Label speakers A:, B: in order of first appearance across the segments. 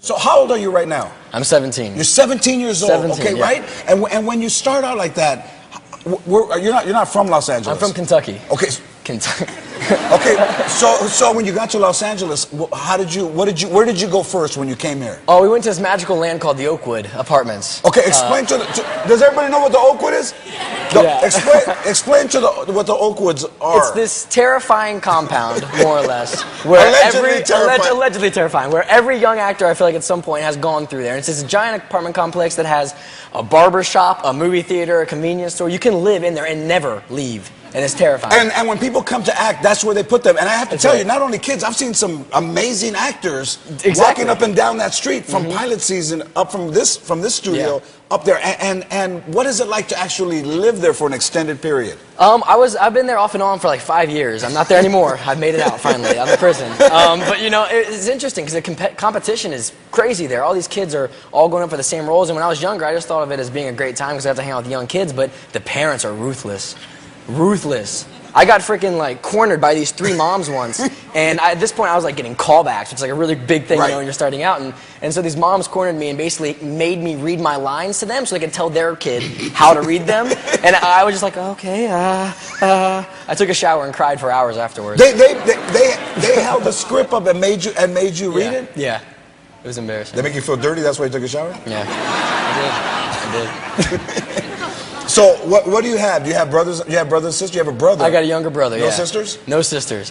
A: So how old are you right now?
B: I'm 17.
A: You're 17 years old.
B: 17,
A: okay,
B: yeah.
A: right? And when you start out like that, you're not from Los Angeles.
B: I'm from Kentucky.
A: Okay.
B: Kentucky.
A: Okay. So when you got to Los Angeles, where did you go first when you came here?
B: Oh, we went to this magical land called the Oakwood Apartments.
A: Okay, explain does everybody know what the Oakwood is?
B: Yeah.
A: Explain what the Oakwoods are.
B: It's this terrifying compound, more or less, where allegedly terrifying, where every young actor, I feel like at some point, has gone through there. And it's this giant apartment complex that has a barber shop, a movie theater, a convenience store. You can live in there and never leave. And it's terrifying.
A: And when people come to act, that's where they put them. And I have to tell you, not only kids, I've seen some amazing actors walking up and down that street from pilot season, up from this studio, up there. And what is it like to actually live there for an extended period?
B: I've been there off and on for like 5 years. I'm not there anymore. I've made it out finally. I'm in prison. But you know, it's interesting because the competition is crazy there. All these kids are all going up for the same roles. And when I was younger, I just thought of it as being a great time because I have to hang out with young kids. But the parents are ruthless. Ruthless. I got freaking like cornered by these 3 moms once, and at this point I was like getting callbacks, which is like a really big thing, you know, when you're starting out, and so these moms cornered me and basically made me read my lines to them so they could tell their kid how to read them, and I was just like, okay, I took a shower and cried for hours afterwards.
A: They held the script up and made you read it?
B: Yeah, it was embarrassing.
A: They make you feel dirty, that's why you took a shower?
B: Yeah, I did.
A: So what do you have? Do you have brothers? You have brothers and sisters? You have a brother?
B: I got a younger brother.
A: No sisters?
B: No sisters.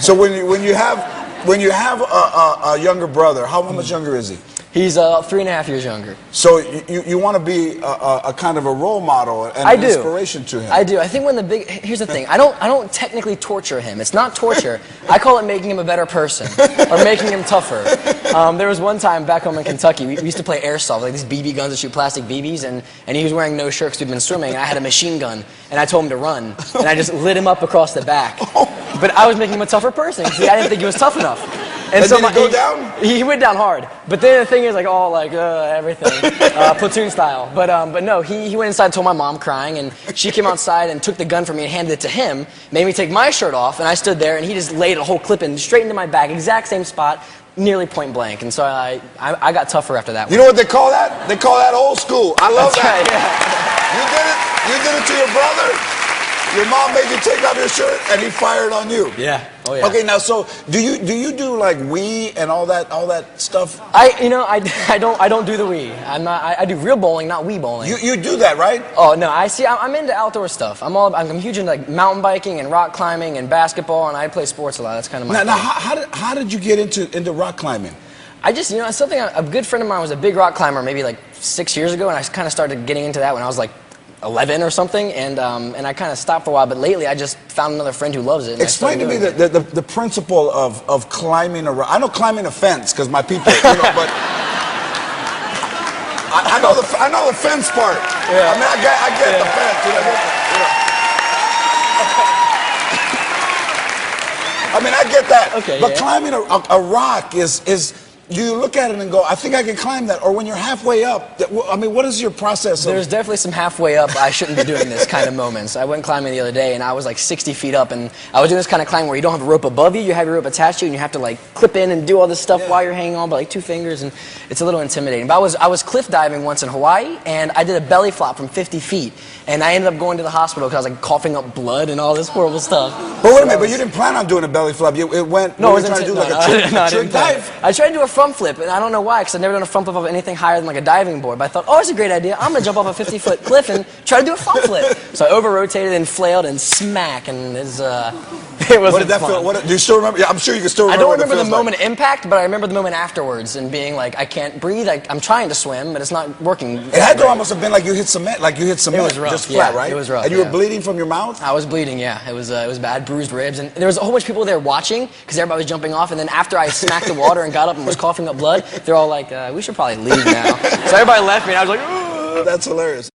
A: So when you have a younger brother, how much younger is he?
B: He's 3.5 years younger.
A: So you want to be a kind of a role model and an inspiration to him.
B: I do. I think here's the thing. I don't technically torture him. It's not torture. I call it making him a better person or making him tougher. There was one time back home in Kentucky, we used to play airsoft, like these BB guns that shoot plastic BBs, and he was wearing no shirt because we'd been swimming, and I had a machine gun, and I told him to run, and I just lit him up across the back. But I was making him a tougher person because I didn't think he was tough enough.
A: And so did he go down?
B: He went down hard. But then the thing is, like, all like everything, platoon style. But no, he went inside, told my mom, crying, and she came outside and took the gun from me and handed it to him, made me take my shirt off, and I stood there, and he just laid a whole clip in straight into my back, exact same spot, nearly point blank. And so I got tougher after that one.
A: You know what they call that? They call that old school. I love that.
B: Right, yeah.
A: You did it to your brother. Your mom made you take off your shirt, and he fired on you.
B: Yeah. Oh yeah.
A: Okay, now so do you do like Wii and all that stuff?
B: I don't do the Wii. I do real bowling, not Wii bowling.
A: You do that, right?
B: Oh no, I'm into outdoor stuff. I'm huge into like mountain biking and rock climbing and basketball, and I play sports a lot. That's kind of my thing.
A: Now how did you get into rock climbing?
B: I just, something, a good friend of mine was a big rock climber maybe like 6 years ago, and I kind of started getting into that when I was like 11 or something, and I kind of stopped for a while, but lately I just found another friend who loves it. And
A: explain to me the principle of climbing around. I know climbing a fence because my people, but I know the fence part. Yeah. I mean, I get the fence. I mean, I get that.
B: Okay,
A: but climbing a rock is. You look at it and go, I think I can climb that. Or when you're halfway up, I mean, what is your process?
B: There's definitely some halfway up, I shouldn't be doing this kind of moments. I went climbing the other day, and I was like 60 feet up, and I was doing this kind of climb where you don't have a rope above you, you have your rope attached to you, and you have to like clip in and do all this stuff while you're hanging on by like 2 fingers, and it's a little intimidating. But I was cliff diving once in Hawaii, and I did a belly flop from 50 feet, and I ended up going to the hospital because I was like coughing up blood and all this horrible stuff.
A: But wait a minute, but you didn't plan on doing a belly flop. It went. No,
B: I was trying to do like
A: a trick dive.
B: I tried to do a front flip, and I don't know why, because I've never done a front flip of anything higher than like a diving board. But I thought, oh, it's a great idea. I'm gonna jump off a 50-foot cliff and try to do a front flip. So I over-rotated and flailed and smack, and it wasn't
A: What did that
B: fun.
A: feel? Do you still remember? Yeah, I'm sure you can still remember.
B: I don't remember the moment impact, but I remember the moment afterwards and being like, I can't breathe. I'm trying to swim, but it's not working.
A: It had to almost have been like you hit cement,
B: It was rough,
A: just flat, right?
B: It was rough.
A: And you were bleeding from your mouth?
B: I was bleeding, yeah. It was bad, bruised ribs, and there was a whole bunch of people there watching because everybody was jumping off. And then after I smacked the water and got up and was coughing up blood, they're all like, "We should probably leave now." So everybody left me, and I was like, "Ugh."
A: That's hilarious.